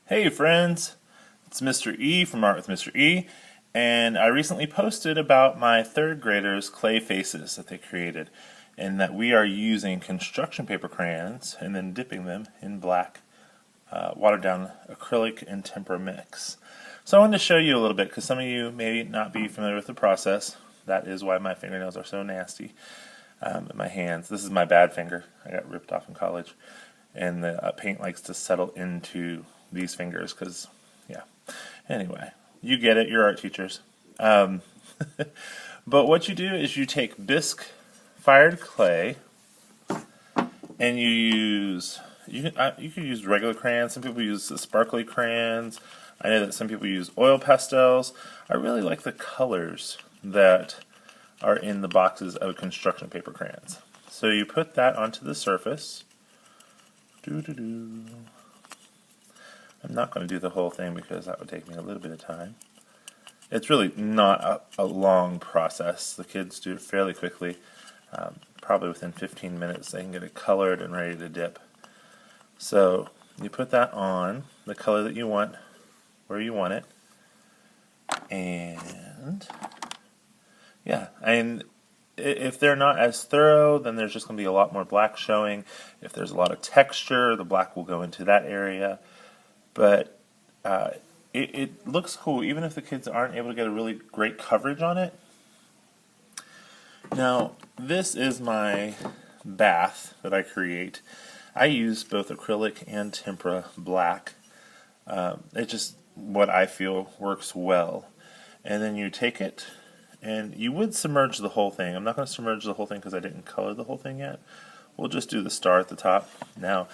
Hey friends, it's Mr. E from Art with Mr. E, and I recently posted about my third graders' clay faces that they created, and that we are using construction paper crayons and then dipping them in black watered down acrylic and tempera mix. So I wanted to show you a little bit because some of you may not be familiar with the process. That is why my fingernails are so nasty. And my hands. This is my bad finger. I got ripped off in college, and the paint likes to settle into these fingers because, yeah. Anyway, you get it. You're art teachers. But what you do is you take bisque fired clay, and you could use regular crayons. Some people use the sparkly crayons. I know that some people use oil pastels. I really like the colors that are in the boxes of construction paper crayons. So you put that onto the surface. I'm not going to do the whole thing because that would take me a little bit of time. It's really not a long process. The kids do it fairly quickly. Probably within 15 minutes they can get it colored and ready to dip. So you put that on the color that you want, where you want it, and yeah, and if they're not as thorough, then there's just going to be a lot more black showing. If there's a lot of texture, the black will go into that area. But it looks cool, even if the kids aren't able to get a really great coverage on it. Now, this is my bath that I create. I use both acrylic and tempera black. It's just what I feel works well. And then you take it, and you would submerge the whole thing. I'm not going to submerge the whole thing because I didn't color the whole thing yet. We'll just do the star at the top. Now,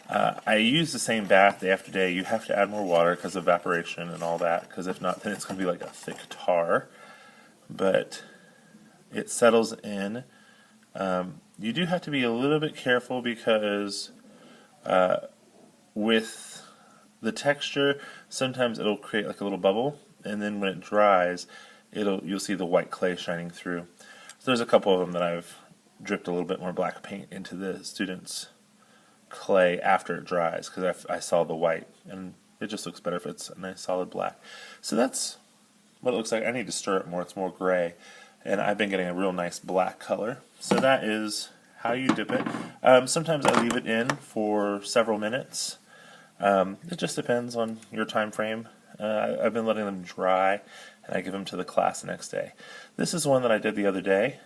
I use the same bath day after day. You have to add more water because of evaporation and all that, because if not, then it's going to be like a thick tar. But it settles in. You do have to be a little bit careful because with the texture, sometimes it'll create like a little bubble, and then when it dries, you'll see the white clay shining through. So there's a couple of them that I've dripped a little bit more black paint into the students' clay after it dries because I saw the white, and it just looks better if it's a nice solid black. So that's what it looks like. I need to stir it more. It's more gray, and I've been getting a real nice black color. So that is how you dip it. Sometimes I leave it in for several minutes. It just depends on your time frame. I've been letting them dry, and I give them to the class the next day. This is one that I did the other day.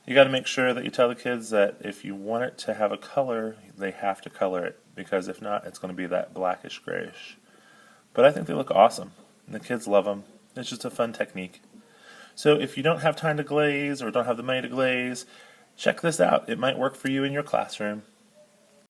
You got to make sure that you tell the kids that if you want it to have a color, they have to color it, because if not, it's going to be that blackish grayish. But I think they look awesome, and the kids love them. It's just a fun technique. So if you don't have time to glaze or don't have the money to glaze, check this out. It might work for you in your classroom.